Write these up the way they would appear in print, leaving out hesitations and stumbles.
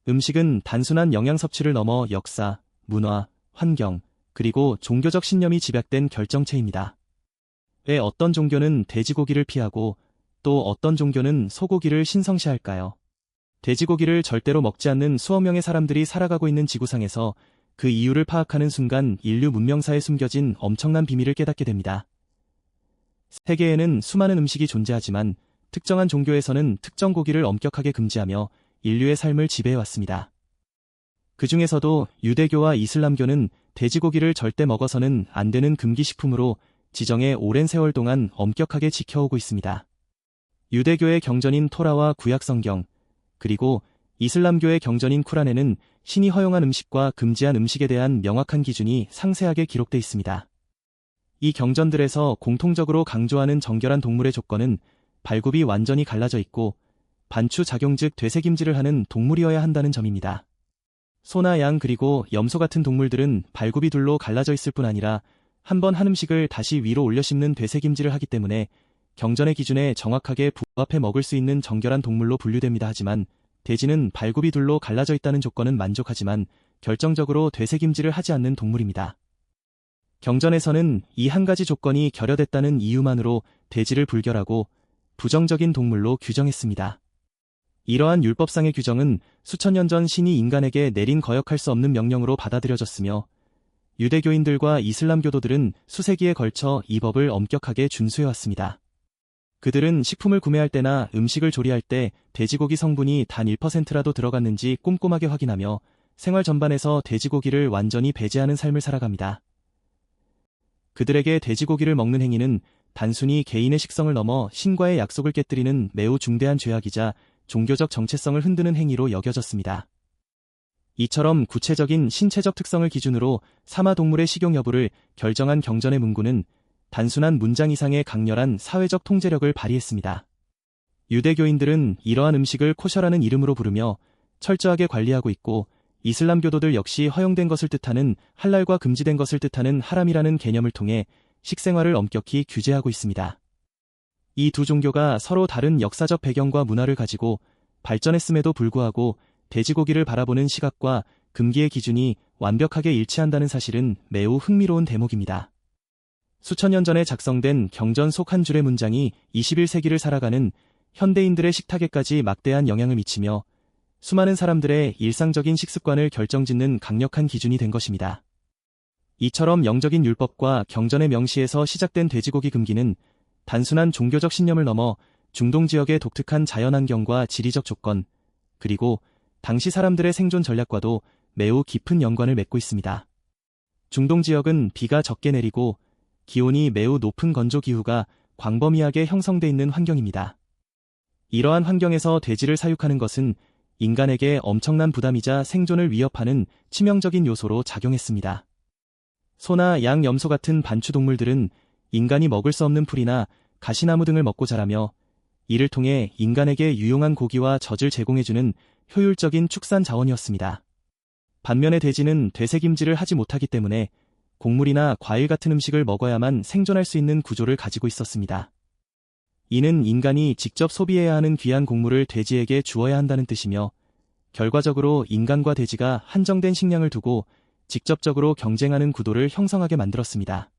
음식은 단순한 영양 섭취를 넘어 역사, 문화, 환경, 그리고 종교적 신념이 집약된 결정체입니다. 왜 어떤 종교는 돼지고기를 피하고 또 어떤 종교는 소고기를 신성시할까요? 돼지고기를 절대로 먹지 않는 수억 명의 사람들이 살아가고 있는 지구상에서 그 이유를 파악하는 순간 인류 문명사에 숨겨진 엄청난 비밀을 깨닫게 됩니다. 세계에는 수많은 음식이 존재하지만 특정한 종교에서는 특정 고기를 엄격하게 금지하며 인류의 삶을 지배해왔습니다. 그 중에서도 유대교와 이슬람교는 돼지고기를 절대 먹어서는 안 되는 금기식품으로 지정해 오랜 세월 동안 엄격하게 지켜오고 있습니다. 유대교의 경전인 토라와 구약성경, 그리고 이슬람교의 경전인 쿠란에는 신이 허용한 음식과 금지한 음식에 대한 명확한 기준이 상세하게 기록돼 있습니다. 이 경전들에서 공통적으로 강조하는 정결한 동물의 조건은 발굽이 완전히 갈라져 있고 반추 작용 즉 되새김질을 하는 동물이어야 한다는 점입니다. 소나 양 그리고 염소 같은 동물들은 발굽이 둘로 갈라져 있을 뿐 아니라 한 번 한 음식을 다시 위로 올려 씹는 되새김질을 하기 때문에 경전의 기준에 정확하게 부합해 먹을 수 있는 정결한 동물로 분류됩니다. 하지만 돼지는 발굽이 둘로 갈라져 있다는 조건은 만족하지만 결정적으로 되새김질을 하지 않는 동물입니다. 경전에서는 이 한 가지 조건이 결여됐다는 이유만으로 돼지를 불결하고 부정적인 동물로 규정했습니다. 이러한 율법상의 규정은 수천 년 전 신이 인간에게 내린 거역할 수 없는 명령으로 받아들여졌으며 유대교인들과 이슬람교도들은 수세기에 걸쳐 이 법을 엄격하게 준수해왔습니다. 그들은 식품을 구매할 때나 음식을 조리할 때 돼지고기 성분이 단 1%라도 들어갔는지 꼼꼼하게 확인하며 생활 전반에서 돼지고기를 완전히 배제하는 삶을 살아갑니다. 그들에게 돼지고기를 먹는 행위는 단순히 개인의 식성을 넘어 신과의 약속을 깨뜨리는 매우 중대한 죄악이자 종교적 정체성을 흔드는 행위로 여겨졌습니다. 이처럼 구체적인 신체적 특성을 기준으로 사마동물의 식용 여부를 결정한 경전의 문구는 단순한 문장 이상의 강렬한 사회적 통제력을 발휘했습니다. 유대교인들은 이러한 음식을 코셔라는 이름으로 부르며 철저하게 관리하고 있고 이슬람교도들 역시 허용된 것을 뜻하는 할랄과 금지된 것을 뜻하는 하람이라는 개념을 통해 식생활을 엄격히 규제하고 있습니다. 이 두 종교가 서로 다른 역사적 배경과 문화를 가지고 발전했음에도 불구하고 돼지고기를 바라보는 시각과 금기의 기준이 완벽하게 일치한다는 사실은 매우 흥미로운 대목입니다. 수천 년 전에 작성된 경전 속 한 줄의 문장이 21세기를 살아가는 현대인들의 식탁에까지 막대한 영향을 미치며 수많은 사람들의 일상적인 식습관을 결정짓는 강력한 기준이 된 것입니다. 이처럼 영적인 율법과 경전의 명시에서 시작된 돼지고기 금기는 단순한 종교적 신념을 넘어 중동 지역의 독특한 자연환경과 지리적 조건, 그리고 당시 사람들의 생존 전략과도 매우 깊은 연관을 맺고 있습니다. 중동 지역은 비가 적게 내리고 기온이 매우 높은 건조 기후가 광범위하게 형성돼 있는 환경입니다. 이러한 환경에서 돼지를 사육하는 것은 인간에게 엄청난 부담이자 생존을 위협하는 치명적인 요소로 작용했습니다. 소나 양, 염소 같은 반추 동물들은 인간이 먹을 수 없는 풀이나 가시나무 등을 먹고 자라며 이를 통해 인간에게 유용한 고기와 젖을 제공해주는 효율적인 축산 자원이었습니다. 반면에 돼지는 되새김질을 하지 못하기 때문에 곡물이나 과일 같은 음식을 먹어야만 생존할 수 있는 구조를 가지고 있었습니다. 이는 인간이 직접 소비해야 하는 귀한 곡물을 돼지에게 주어야 한다는 뜻이며 결과적으로 인간과 돼지가 한정된 식량을 두고 직접적으로 경쟁하는 구도를 형성하게 만들었습니다.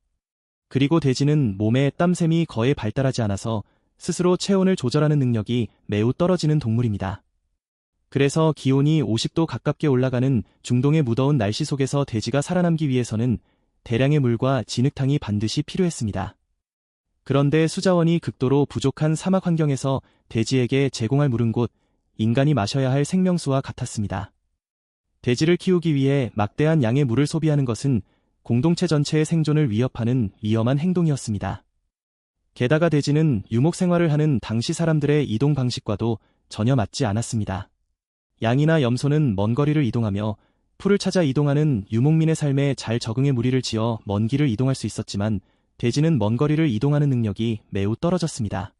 그리고 돼지는 몸에 땀샘이 거의 발달하지 않아서 스스로 체온을 조절하는 능력이 매우 떨어지는 동물입니다. 그래서 기온이 50도 가깝게 올라가는 중동의 무더운 날씨 속에서 돼지가 살아남기 위해서는 대량의 물과 진흙탕이 반드시 필요했습니다. 그런데 수자원이 극도로 부족한 사막 환경에서 돼지에게 제공할 물은 곧 인간이 마셔야 할 생명수와 같았습니다. 돼지를 키우기 위해 막대한 양의 물을 소비하는 것은 공동체 전체의 생존을 위협하는 위험한 행동이었습니다. 게다가 돼지는 유목 생활을 하는 당시 사람들의 이동 방식과도 전혀 맞지 않았습니다. 양이나 염소는 먼 거리를 이동하며 풀을 찾아 이동하는 유목민의 삶에 잘 적응해 무리를 지어 먼 길을 이동할 수 있었지만 돼지는 먼 거리를 이동하는 능력이 매우 떨어졌습니다.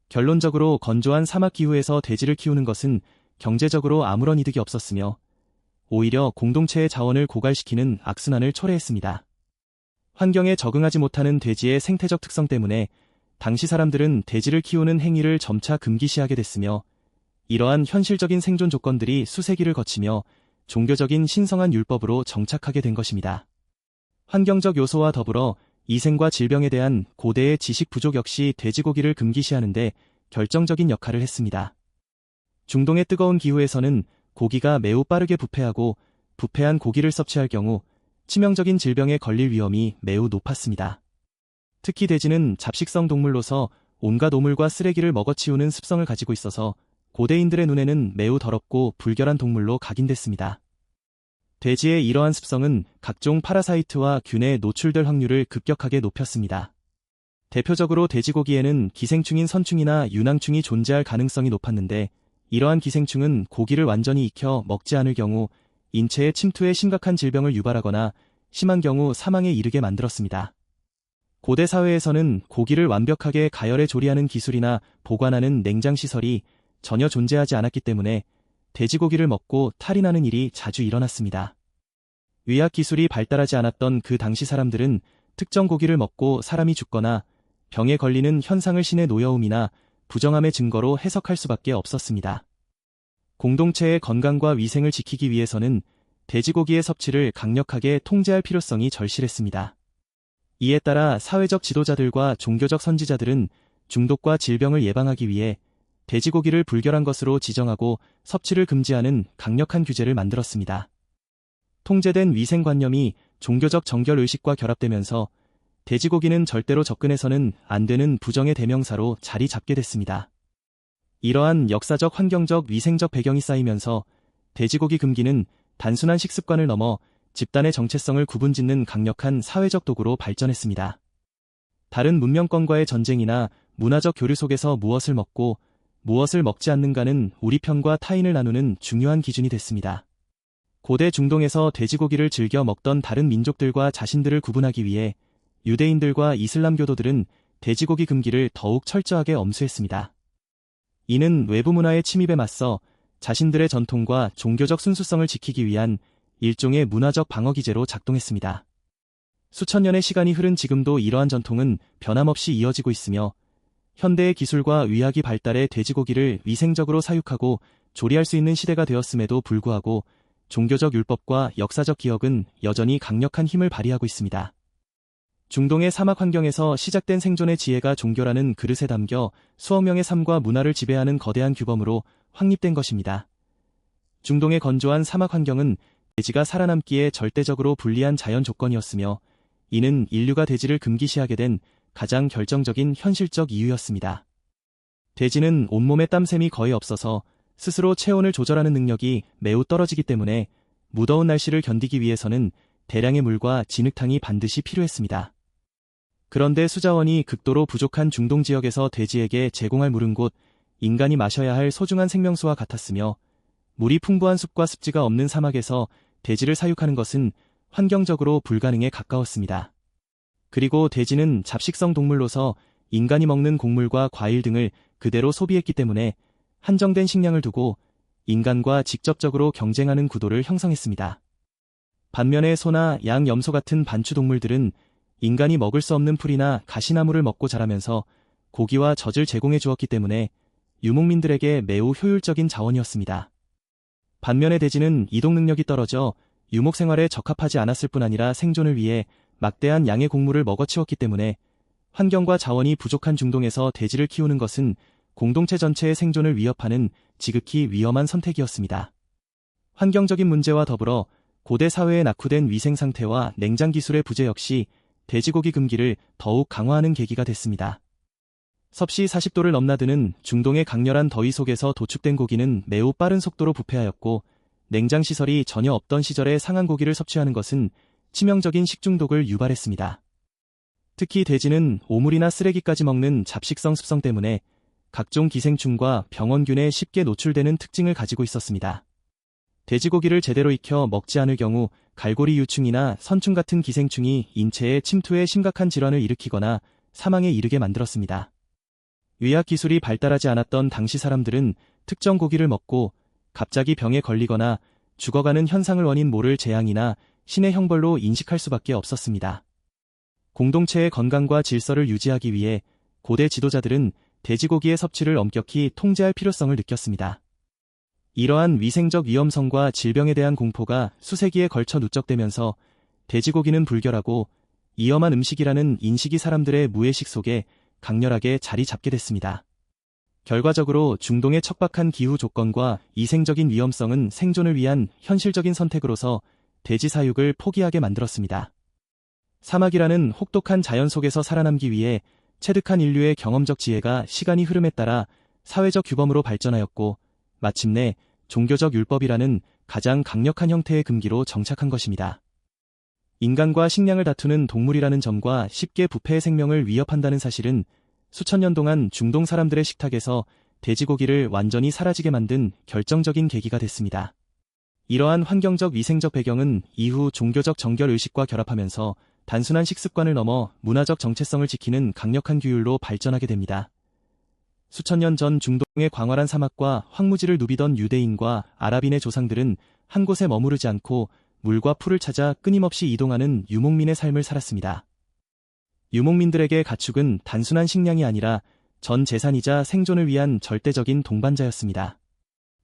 결론적으로 건조한 사막 기후에서 돼지를 키우는 것은 경제적으로 아무런 이득이 없었으며 오히려 공동체의 자원을 고갈시키는 악순환을 초래했습니다. 환경에 적응하지 못하는 돼지의 생태적 특성 때문에 당시 사람들은 돼지를 키우는 행위를 점차 금기시하게 됐으며 이러한 현실적인 생존 조건들이 수세기를 거치며 종교적인 신성한 율법으로 정착하게 된 것입니다. 환경적 요소와 더불어 이생과 질병에 대한 고대의 지식 부족 역시 돼지고기를 금기시하는데 결정적인 역할을 했습니다. 중동의 뜨거운 기후에서는 고기가 매우 빠르게 부패하고 부패한 고기를 섭취할 경우 치명적인 질병에 걸릴 위험이 매우 높았습니다. 특히 돼지는 잡식성 동물로서 온갖 오물과 쓰레기를 먹어치우는 습성을 가지고 있어서 고대인들의 눈에는 매우 더럽고 불결한 동물로 각인됐습니다. 돼지의 이러한 습성은 각종 파라사이트와 균에 노출될 확률을 급격하게 높였습니다. 대표적으로 돼지고기에는 기생충인 선충이나 유낭충이 존재할 가능성이 높았는데 이러한 기생충은 고기를 완전히 익혀 먹지 않을 경우 인체의 침투에 심각한 질병을 유발하거나 심한 경우 사망에 이르게 만들었습니다. 고대 사회에서는 고기를 완벽하게 가열해 조리하는 기술이나 보관하는 냉장시설이 전혀 존재하지 않았기 때문에 돼지고기를 먹고 탈이 나는 일이 자주 일어났습니다. 의학 기술이 발달하지 않았던 그 당시 사람들은 특정 고기를 먹고 사람이 죽거나 병에 걸리는 현상을 신의 노여움이나 부정함의 증거로 해석할 수밖에 없었습니다. 공동체의 건강과 위생을 지키기 위해서는 돼지고기의 섭취를 강력하게 통제할 필요성이 절실했습니다. 이에 따라 사회적 지도자들과 종교적 선지자들은 중독과 질병을 예방하기 위해 돼지고기를 불결한 것으로 지정하고 섭취를 금지하는 강력한 규제를 만들었습니다. 통제된 위생관념이 종교적 정결의식과 결합되면서 돼지고기는 절대로 접근해서는 안 되는 부정의 대명사로 자리 잡게 됐습니다. 이러한 역사적 환경적 위생적 배경이 쌓이면서 돼지고기 금기는 단순한 식습관을 넘어 집단의 정체성을 구분짓는 강력한 사회적 도구로 발전했습니다. 다른 문명권과의 전쟁이나 문화적 교류 속에서 무엇을 먹고 무엇을 먹지 않는가는 우리 편과 타인을 나누는 중요한 기준이 됐습니다. 고대 중동에서 돼지고기를 즐겨 먹던 다른 민족들과 자신들을 구분하기 위해 유대인들과 이슬람교도들은 돼지고기 금기를 더욱 철저하게 엄수했습니다. 이는 외부 문화의 침입에 맞서 자신들의 전통과 종교적 순수성을 지키기 위한 일종의 문화적 방어기제로 작동했습니다. 수천 년의 시간이 흐른 지금도 이러한 전통은 변함없이 이어지고 있으며 현대의 기술과 의학이 발달해 돼지고기를 위생적으로 사육하고 조리할 수 있는 시대가 되었음에도 불구하고 종교적 율법과 역사적 기억은 여전히 강력한 힘을 발휘하고 있습니다. 중동의 사막 환경에서 시작된 생존의 지혜가 종교라는 그릇에 담겨 수억 명의 삶과 문화를 지배하는 거대한 규범으로 확립된 것입니다. 중동의 건조한 사막 환경은 돼지가 살아남기에 절대적으로 불리한 자연 조건이었으며 이는 인류가 돼지를 금기시하게 된 가장 결정적인 현실적 이유였습니다. 돼지는 온몸에 땀샘이 거의 없어서 스스로 체온을 조절하는 능력이 매우 떨어지기 때문에 무더운 날씨를 견디기 위해서는 대량의 물과 진흙탕이 반드시 필요했습니다. 그런데 수자원이 극도로 부족한 중동 지역에서 돼지에게 제공할 물은 곧 인간이 마셔야 할 소중한 생명수와 같았으며 물이 풍부한 숲과 습지가 없는 사막에서 돼지를 사육하는 것은 환경적으로 불가능에 가까웠습니다. 그리고 돼지는 잡식성 동물로서 인간이 먹는 곡물과 과일 등을 그대로 소비했기 때문에 한정된 식량을 두고 인간과 직접적으로 경쟁하는 구도를 형성했습니다. 반면에 소나 양, 염소 같은 반추 동물들은 인간이 먹을 수 없는 풀이나 가시나무를 먹고 자라면서 고기와 젖을 제공해 주었기 때문에 유목민들에게 매우 효율적인 자원이었습니다. 반면에 돼지는 이동 능력이 떨어져 유목 생활에 적합하지 않았을 뿐 아니라 생존을 위해 막대한 양의 곡물을 먹어치웠기 때문에 환경과 자원이 부족한 중동에서 돼지를 키우는 것은 공동체 전체의 생존을 위협하는 지극히 위험한 선택이었습니다. 환경적인 문제와 더불어 고대 사회에 낙후된 위생 상태와 냉장 기술의 부재 역시 돼지고기 금기를 더욱 강화하는 계기가 됐습니다. 섭씨 40도를 넘나드는 중동의 강렬한 더위 속에서 도축된 고기는 매우 빠른 속도로 부패하였고 냉장시설이 전혀 없던 시절에 상한 고기를 섭취하는 것은 치명적인 식중독을 유발했습니다. 특히 돼지는 오물이나 쓰레기까지 먹는 잡식성 습성 때문에 각종 기생충과 병원균에 쉽게 노출되는 특징을 가지고 있었습니다. 돼지고기를 제대로 익혀 먹지 않을 경우 갈고리 유충이나 선충 같은 기생충이 인체에 침투해 심각한 질환을 일으키거나 사망에 이르게 만들었습니다. 의학 기술이 발달하지 않았던 당시 사람들은 특정 고기를 먹고 갑자기 병에 걸리거나 죽어가는 현상을 원인 모를 재앙이나 신의 형벌로 인식할 수밖에 없었습니다. 공동체의 건강과 질서를 유지하기 위해 고대 지도자들은 돼지고기의 섭취를 엄격히 통제할 필요성을 느꼈습니다. 이러한 위생적 위험성과 질병에 대한 공포가 수세기에 걸쳐 누적되면서 돼지고기는 불결하고 위험한 음식이라는 인식이 사람들의 무의식 속에 강렬하게 자리 잡게 됐습니다. 결과적으로 중동의 척박한 기후 조건과 위생적인 위험성은 생존을 위한 현실적인 선택으로서 돼지 사육을 포기하게 만들었습니다. 사막이라는 혹독한 자연 속에서 살아남기 위해 체득한 인류의 경험적 지혜가 시간이 흐름에 따라 사회적 규범으로 발전하였고 마침내 종교적 율법이라는 가장 강력한 형태의 금기로 정착한 것입니다. 인간과 식량을 다투는 동물이라는 점과 쉽게 부패의 생명을 위협한다는 사실은 수천 년 동안 중동 사람들의 식탁에서 돼지고기를 완전히 사라지게 만든 결정적인 계기가 됐습니다. 이러한 환경적 위생적 배경은 이후 종교적 정결의식과 결합하면서 단순한 식습관을 넘어 문화적 정체성을 지키는 강력한 규율로 발전하게 됩니다. 수천 년 전 중동의 광활한 사막과 황무지를 누비던 유대인과 아랍인의 조상들은 한 곳에 머무르지 않고 물과 풀을 찾아 끊임없이 이동하는 유목민의 삶을 살았습니다. 유목민들에게 가축은 단순한 식량이 아니라 전 재산이자 생존을 위한 절대적인 동반자였습니다.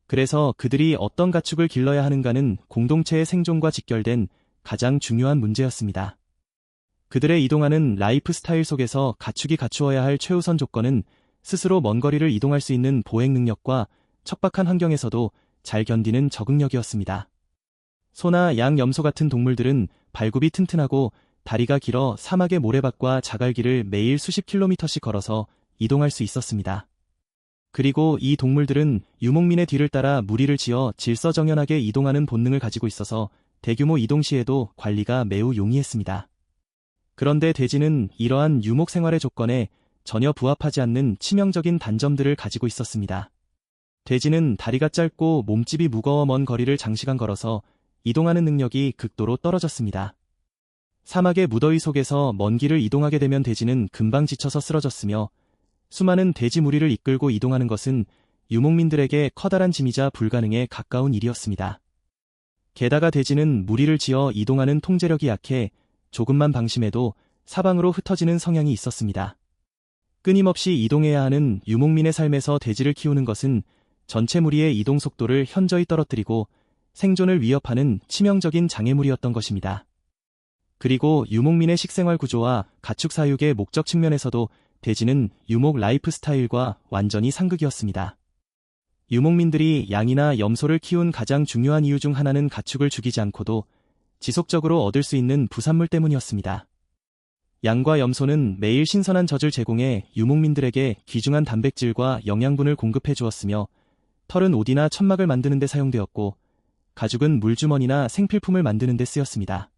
그래서 그들이 어떤 가축을 길러야 하는가는 공동체의 생존과 직결된 가장 중요한 문제였습니다. 그들의 이동하는 라이프 스타일 속에서 가축이 갖추어야 할 최우선 조건은 스스로 먼 거리를 이동할 수 있는 보행 능력과 척박한 환경에서도 잘 견디는 적응력이었습니다. 소나 양, 염소 같은 동물들은 발굽이 튼튼하고 다리가 길어 사막의 모래밭과 자갈길을 매일 수십 킬로미터씩 걸어서 이동할 수 있었습니다. 그리고 이 동물들은 유목민의 뒤를 따라 무리를 지어 질서정연하게 이동하는 본능을 가지고 있어서 대규모 이동 시에도 관리가 매우 용이했습니다. 그런데 돼지는 이러한 유목 생활의 조건에 전혀 부합하지 않는 치명적인 단점들을 가지고 있었습니다. 돼지는 다리가 짧고 몸집이 무거워 먼 거리를 장시간 걸어서 이동하는 능력이 극도로 떨어졌습니다. 사막의 무더위 속에서 먼 길을 이동하게 되면 돼지는 금방 지쳐서 쓰러졌으며 수많은 돼지 무리를 이끌고 이동하는 것은 유목민들에게 커다란 짐이자 불가능에 가까운 일이었습니다. 게다가 돼지는 무리를 지어 이동하는 통제력이 약해 조금만 방심해도 사방으로 흩어지는 성향이 있었습니다. 끊임없이 이동해야 하는 유목민의 삶에서 돼지를 키우는 것은 전체 무리의 이동 속도를 현저히 떨어뜨리고 생존을 위협하는 치명적인 장애물이었던 것입니다. 그리고 유목민의 식생활 구조와 가축 사육의 목적 측면에서도 돼지는 유목 라이프 스타일과 완전히 상극이었습니다. 유목민들이 양이나 염소를 키운 가장 중요한 이유 중 하나는 가축을 죽이지 않고도 지속적으로 얻을 수 있는 부산물 때문이었습니다. 양과 염소는 매일 신선한 젖을 제공해 유목민들에게 귀중한 단백질과 영양분을 공급해 주었으며 털은 옷이나 천막을 만드는 데 사용되었고 가죽은 물주머니나 생필품을 만드는 데 쓰였습니다.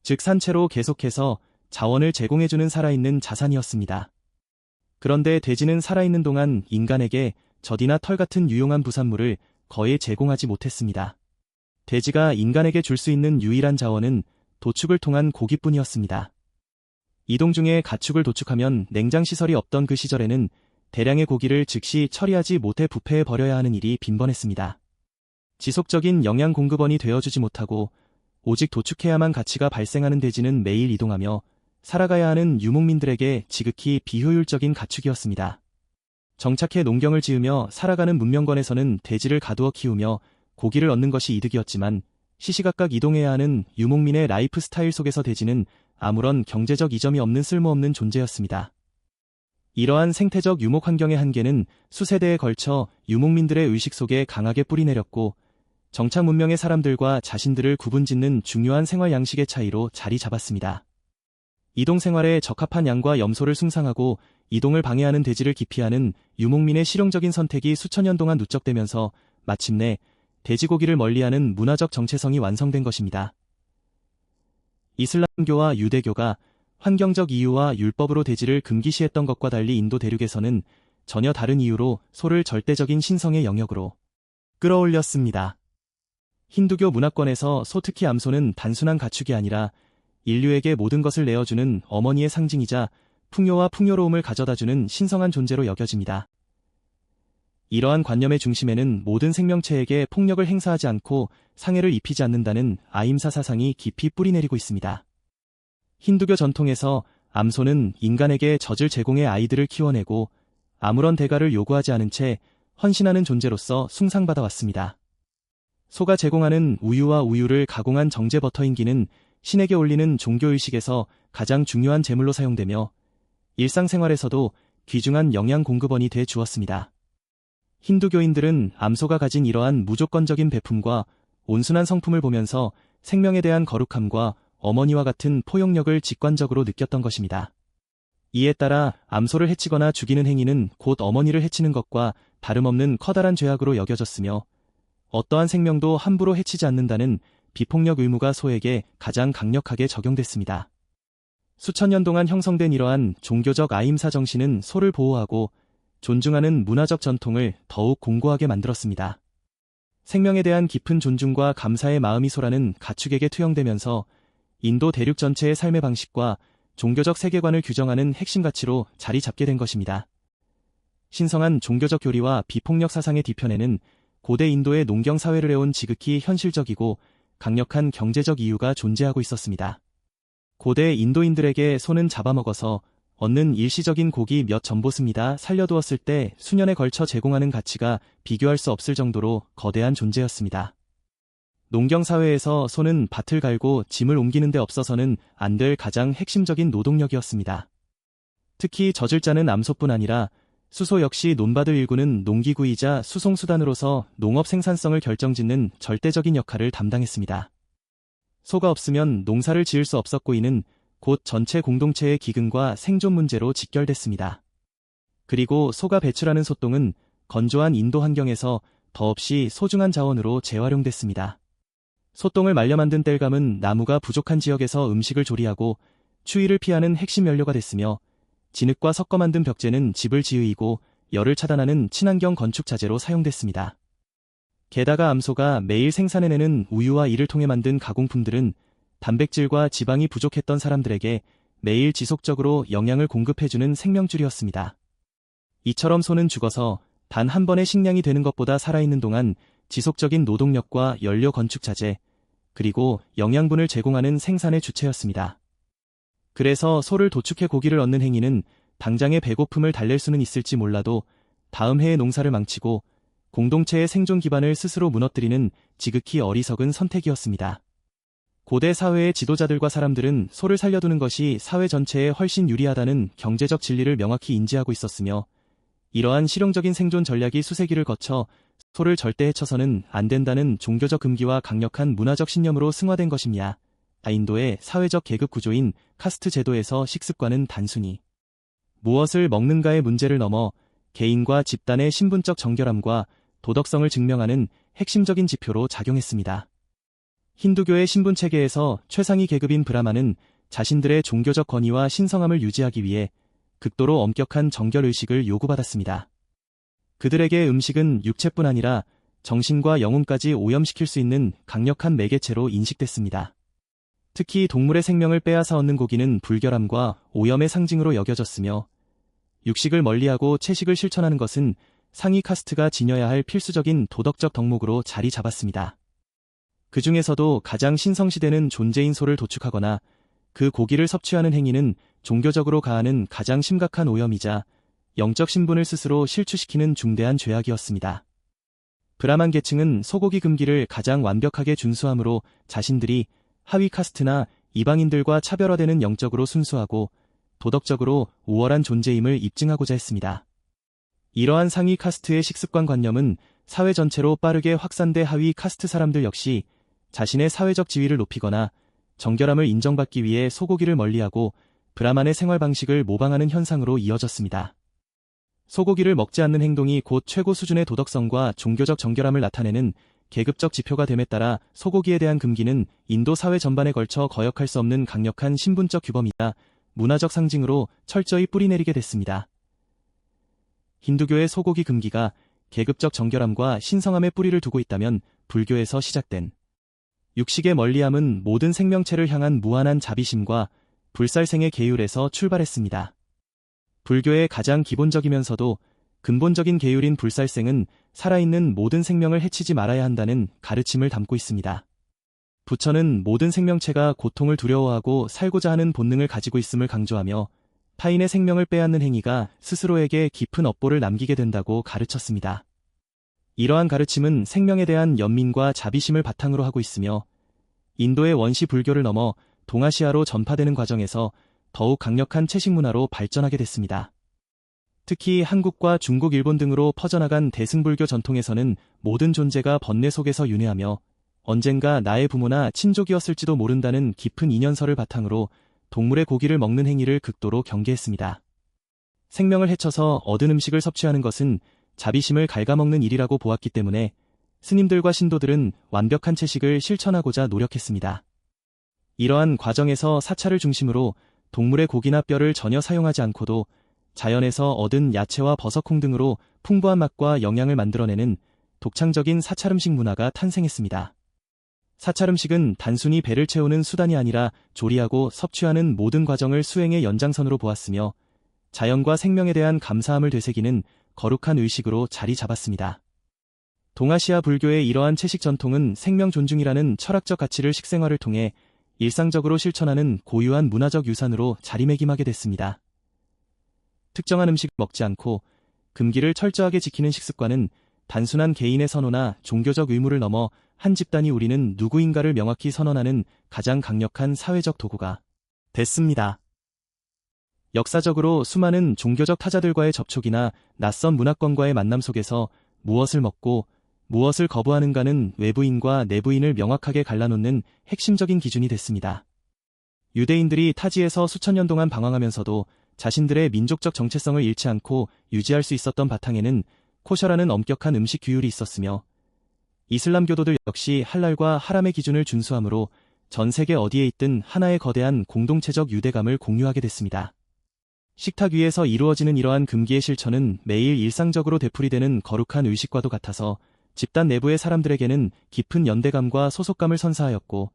즉 산채로 계속해서 자원을 제공해주는 살아있는 자산이었습니다. 그런데 돼지는 살아있는 동안 인간에게 젖이나 털 같은 유용한 부산물을 거의 제공하지 못했습니다. 돼지가 인간에게 줄 수 있는 유일한 자원은 도축을 통한 고기뿐이었습니다. 이동 중에 가축을 도축하면 냉장시설이 없던 그 시절에는 대량의 고기를 즉시 처리하지 못해 부패해 버려야 하는 일이 빈번했습니다. 지속적인 영양 공급원이 되어주지 못하고 오직 도축해야만 가치가 발생하는 돼지는 매일 이동하며 살아가야 하는 유목민들에게 지극히 비효율적인 가축이었습니다. 정착해 농경을 지으며 살아가는 문명권에서는 돼지를 가두어 키우며 고기를 얻는 것이 이득이었지만 시시각각 이동해야 하는 유목민의 라이프 스타일 속에서 돼지는 아무런 경제적 이점이 없는 쓸모없는 존재였습니다. 이러한 생태적 유목 환경의 한계는 수세대에 걸쳐 유목민들의 의식 속에 강하게 뿌리내렸고 정착 문명의 사람들과 자신들을 구분짓는 중요한 생활 양식의 차이로 자리 잡았습니다. 이동 생활에 적합한 양과 염소를 숭상하고 이동을 방해하는 돼지를 기피하는 유목민의 실용적인 선택이 수천 년 동안 누적되면서 마침내 돼지고기를 멀리하는 문화적 정체성이 완성된 것입니다. 이슬람교와 유대교가 환경적 이유와 율법으로 돼지를 금기시했던 것과 달리 인도 대륙에서는 전혀 다른 이유로 소를 절대적인 신성의 영역으로 끌어올렸습니다. 힌두교 문화권에서 소, 특히 암소는 단순한 가축이 아니라 인류에게 모든 것을 내어주는 어머니의 상징이자 풍요와 풍요로움을 가져다주는 신성한 존재로 여겨집니다. 이러한 관념의 중심에는 모든 생명체에게 폭력을 행사하지 않고 상해를 입히지 않는다는 아임사 사상이 깊이 뿌리내리고 있습니다. 힌두교 전통에서 암소는 인간에게 젖을 제공해 아이들을 키워내고 아무런 대가를 요구하지 않은 채 헌신하는 존재로서 숭상받아 왔습니다. 소가 제공하는 우유와 우유를 가공한 정제 버터인기는 신에게 올리는 종교의식에서 가장 중요한 제물로 사용되며 일상생활에서도 귀중한 영양 공급원이 돼 주었습니다. 힌두교인들은 암소가 가진 이러한 무조건적인 배품과 온순한 성품을 보면서 생명에 대한 거룩함과 어머니와 같은 포용력을 직관적으로 느꼈던 것입니다. 이에 따라 암소를 해치거나 죽이는 행위는 곧 어머니를 해치는 것과 다름없는 커다란 죄악으로 여겨졌으며 어떠한 생명도 함부로 해치지 않는다는 비폭력 의무가 소에게 가장 강력하게 적용됐습니다. 수천 년 동안 형성된 이러한 종교적 아임사 정신은 소를 보호하고 존중하는 문화적 전통을 더욱 공고하게 만들었습니다. 생명에 대한 깊은 존중과 감사의 마음이 소라는 가축에게 투영되면서 인도 대륙 전체의 삶의 방식과 종교적 세계관을 규정하는 핵심 가치로 자리 잡게 된 것입니다. 신성한 종교적 교리와 비폭력 사상의 뒤편에는 고대 인도의 농경 사회를 해온 지극히 현실적이고 강력한 경제적 이유가 존재하고 있었습니다. 고대 인도인들에게 소는 잡아먹어서 얻는 일시적인 고기 몇 전보습니다. 살려두었을 때 수년에 걸쳐 제공하는 가치가 비교할 수 없을 정도로 거대한 존재였습니다. 농경 사회에서 소는 밭을 갈고 짐을 옮기는 데 없어서는 안 될 가장 핵심적인 노동력이었습니다. 특히 젖을 짜는 암소뿐 아니라 수소 역시 논밭을 일구는 농기구이자 수송수단으로서 농업 생산성을 결정짓는 절대적인 역할을 담당했습니다. 소가 없으면 농사를 지을 수 없었고 이는 곧 전체 공동체의 기근과 생존 문제로 직결됐습니다. 그리고 소가 배출하는 소똥은 건조한 인도 환경에서 더없이 소중한 자원으로 재활용됐습니다. 소똥을 말려 만든 땔감은 나무가 부족한 지역에서 음식을 조리하고 추위를 피하는 핵심 연료가 됐으며 진흙과 섞어 만든 벽재는 집을 지으이고 열을 차단하는 친환경 건축 자재로 사용됐습니다. 게다가 암소가 매일 생산해내는 우유와 이를 통해 만든 가공품들은 단백질과 지방이 부족했던 사람들에게 매일 지속적으로 영양을 공급해주는 생명줄이었습니다. 이처럼 소는 죽어서 단 한 번의 식량이 되는 것보다 살아있는 동안 지속적인 노동력과 연료 건축 자재, 그리고 영양분을 제공하는 생산의 주체였습니다. 그래서 소를 도축해 고기를 얻는 행위는 당장의 배고픔을 달랠 수는 있을지 몰라도 다음 해의 농사를 망치고 공동체의 생존 기반을 스스로 무너뜨리는 지극히 어리석은 선택이었습니다. 고대 사회의 지도자들과 사람들은 소를 살려두는 것이 사회 전체에 훨씬 유리하다는 경제적 진리를 명확히 인지하고 있었으며 이러한 실용적인 생존 전략이 수세기를 거쳐 소를 절대 해쳐서는 안 된다는 종교적 금기와 강력한 문화적 신념으로 승화된 것입니다. 인도의 사회적 계급 구조인 카스트 제도에서 식습관은 단순히 무엇을 먹는가의 문제를 넘어 개인과 집단의 신분적 정결함과 도덕성을 증명하는 핵심적인 지표로 작용했습니다. 힌두교의 신분 체계에서 최상위 계급인 브라만은 자신들의 종교적 권위와 신성함을 유지하기 위해 극도로 엄격한 정결의식을 요구받았습니다. 그들에게 음식은 육체뿐 아니라 정신과 영혼까지 오염시킬 수 있는 강력한 매개체로 인식됐습니다. 특히 동물의 생명을 빼앗아 얻는 고기는 불결함과 오염의 상징으로 여겨졌으며 육식을 멀리하고 채식을 실천하는 것은 상위 카스트가 지녀야 할 필수적인 도덕적 덕목으로 자리 잡았습니다. 그 중에서도 가장 신성시되는 존재인 소를 도축하거나 그 고기를 섭취하는 행위는 종교적으로 가하는 가장 심각한 오염이자 영적 신분을 스스로 실추시키는 중대한 죄악이었습니다. 브라만 계층은 소고기 금기를 가장 완벽하게 준수함으로 자신들이 하위 카스트나 이방인들과 차별화되는 영적으로 순수하고 도덕적으로 우월한 존재임을 입증하고자 했습니다. 이러한 상위 카스트의 식습관 관념은 사회 전체로 빠르게 확산돼 하위 카스트 사람들 역시 자신의 사회적 지위를 높이거나 정결함을 인정받기 위해 소고기를 멀리하고 브라만의 생활 방식을 모방하는 현상으로 이어졌습니다. 소고기를 먹지 않는 행동이 곧 최고 수준의 도덕성과 종교적 정결함을 나타내는 계급적 지표가 됨에 따라 소고기에 대한 금기는 인도 사회 전반에 걸쳐 거역할 수 없는 강력한 신분적 규범이자 문화적 상징으로 철저히 뿌리내리게 됐습니다. 힌두교의 소고기 금기가 계급적 정결함과 신성함에 뿌리를 두고 있다면 불교에서 시작된 육식의 멀리함은 모든 생명체를 향한 무한한 자비심과 불살생의 계율에서 출발했습니다. 불교의 가장 기본적이면서도 근본적인 계율인 불살생은 살아있는 모든 생명을 해치지 말아야 한다는 가르침을 담고 있습니다. 부처는 모든 생명체가 고통을 두려워하고 살고자 하는 본능을 가지고 있음을 강조하며 타인의 생명을 빼앗는 행위가 스스로에게 깊은 업보를 남기게 된다고 가르쳤습니다. 이러한 가르침은 생명에 대한 연민과 자비심을 바탕으로 하고 있으며 인도의 원시 불교를 넘어 동아시아로 전파되는 과정에서 더욱 강력한 채식 문화로 발전하게 됐습니다. 특히 한국과 중국, 일본 등으로 퍼져나간 대승불교 전통에서는 모든 존재가 번뇌 속에서 윤회하며 언젠가 나의 부모나 친족이었을지도 모른다는 깊은 인연설을 바탕으로 동물의 고기를 먹는 행위를 극도로 경계했습니다. 생명을 해쳐서 얻은 음식을 섭취하는 것은 자비심을 갉아먹는 일이라고 보았기 때문에 스님들과 신도들은 완벽한 채식을 실천하고자 노력했습니다. 이러한 과정에서 사찰을 중심으로 동물의 고기나 뼈를 전혀 사용하지 않고도 자연에서 얻은 야채와 버섯콩 등으로 풍부한 맛과 영양을 만들어내는 독창적인 사찰음식 문화가 탄생했습니다. 사찰음식은 단순히 배를 채우는 수단이 아니라 조리하고 섭취하는 모든 과정을 수행의 연장선으로 보았으며 자연과 생명에 대한 감사함을 되새기는 거룩한 의식으로 자리 잡았습니다. 동아시아 불교의 이러한 채식 전통은 생명 존중이라는 철학적 가치를 식생활을 통해 일상적으로 실천하는 고유한 문화적 유산으로 자리매김하게 됐습니다. 특정한 음식을 먹지 않고 금기를 철저하게 지키는 식습관은 단순한 개인의 선호나 종교적 의무를 넘어 한 집단이 우리는 누구인가를 명확히 선언하는 가장 강력한 사회적 도구가 됐습니다. 역사적으로 수많은 종교적 타자들과의 접촉이나 낯선 문화권과의 만남 속에서 무엇을 먹고 무엇을 거부하는가는 외부인과 내부인을 명확하게 갈라놓는 핵심적인 기준이 됐습니다. 유대인들이 타지에서 수천 년 동안 방황하면서도 자신들의 민족적 정체성을 잃지 않고 유지할 수 있었던 바탕에는 코셔라는 엄격한 음식 규율이 있었으며 이슬람교도들 역시 할랄과 하람의 기준을 준수하므로 전 세계 어디에 있든 하나의 거대한 공동체적 유대감을 공유하게 됐습니다. 식탁 위에서 이루어지는 이러한 금기의 실천은 매일 일상적으로 되풀이되는 거룩한 의식과도 같아서 집단 내부의 사람들에게는 깊은 연대감과 소속감을 선사하였고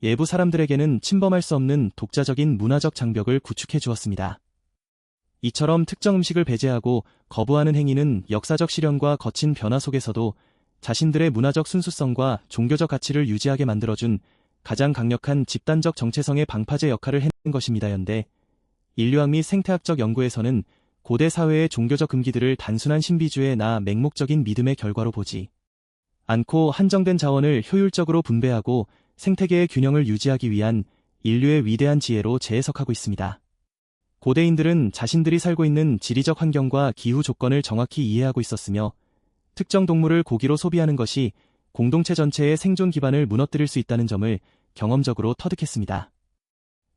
외부 사람들에게는 침범할 수 없는 독자적인 문화적 장벽을 구축해 주었습니다. 이처럼 특정 음식을 배제하고 거부하는 행위는 역사적 시련과 거친 변화 속에서도 자신들의 문화적 순수성과 종교적 가치를 유지하게 만들어준 가장 강력한 집단적 정체성의 방파제 역할을 해낸 것입니다. 현대 인류학 및 생태학적 연구에서는 고대 사회의 종교적 금기들을 단순한 신비주의나 맹목적인 믿음의 결과로 보지 않고 한정된 자원을 효율적으로 분배하고 생태계의 균형을 유지하기 위한 인류의 위대한 지혜로 재해석하고 있습니다. 고대인들은 자신들이 살고 있는 지리적 환경과 기후 조건을 정확히 이해하고 있었으며 특정 동물을 고기로 소비하는 것이 공동체 전체의 생존 기반을 무너뜨릴 수 있다는 점을 경험적으로 터득했습니다.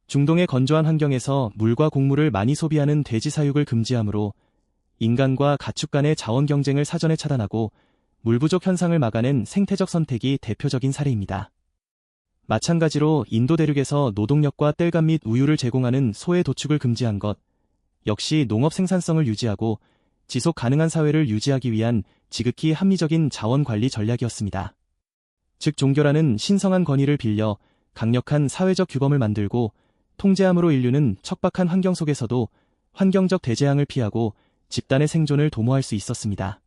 중동의 건조한 환경에서 물과 곡물을 많이 소비하는 돼지 사육을 금지하므로 인간과 가축 간의 자원 경쟁을 사전에 차단하고 물 부족 현상을 막아낸 생태적 선택이 대표적인 사례입니다. 마찬가지로 인도 대륙에서 노동력과 땔감 및 우유를 제공하는 소의 도축을 금지한 것 역시 농업 생산성을 유지하고 지속 가능한 사회를 유지하기 위한 지극히 합리적인 자원 관리 전략이었습니다. 즉 종교라는 신성한 권위를 빌려 강력한 사회적 규범을 만들고 통제함으로 인류는 척박한 환경 속에서도 환경적 대재앙을 피하고 집단의 생존을 도모할 수 있었습니다.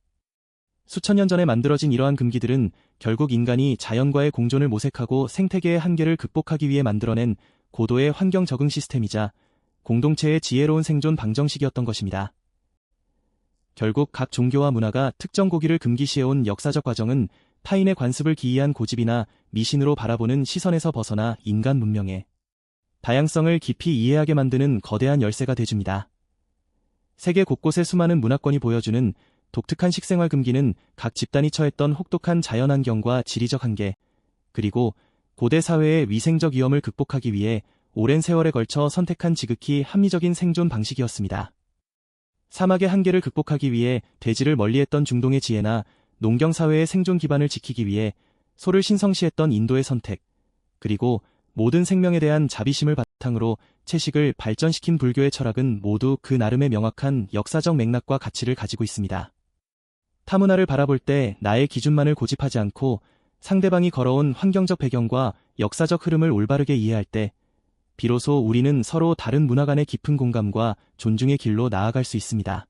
수천 년 전에 만들어진 이러한 금기들은 결국 인간이 자연과의 공존을 모색하고 생태계의 한계를 극복하기 위해 만들어낸 고도의 환경 적응 시스템이자 공동체의 지혜로운 생존 방정식이었던 것입니다. 결국 각 종교와 문화가 특정 고기를 금기시해온 역사적 과정은 타인의 관습을 기이한 고집이나 미신으로 바라보는 시선에서 벗어나 인간 문명의 다양성을 깊이 이해하게 만드는 거대한 열쇠가 돼줍니다. 세계 곳곳의 수많은 문화권이 보여주는 독특한 식생활 금기는 각 집단이 처했던 혹독한 자연환경과 지리적 한계, 그리고 고대 사회의 위생적 위험을 극복하기 위해 오랜 세월에 걸쳐 선택한 지극히 합리적인 생존 방식이었습니다. 사막의 한계를 극복하기 위해 돼지를 멀리했던 중동의 지혜나 농경사회의 생존 기반을 지키기 위해 소를 신성시했던 인도의 선택, 그리고 모든 생명에 대한 자비심을 바탕으로 채식을 발전시킨 불교의 철학은 모두 그 나름의 명확한 역사적 맥락과 가치를 가지고 있습니다. 타문화를 바라볼 때 나의 기준만을 고집하지 않고 상대방이 걸어온 환경적 배경과 역사적 흐름을 올바르게 이해할 때 비로소 우리는 서로 다른 문화 간의 깊은 공감과 존중의 길로 나아갈 수 있습니다.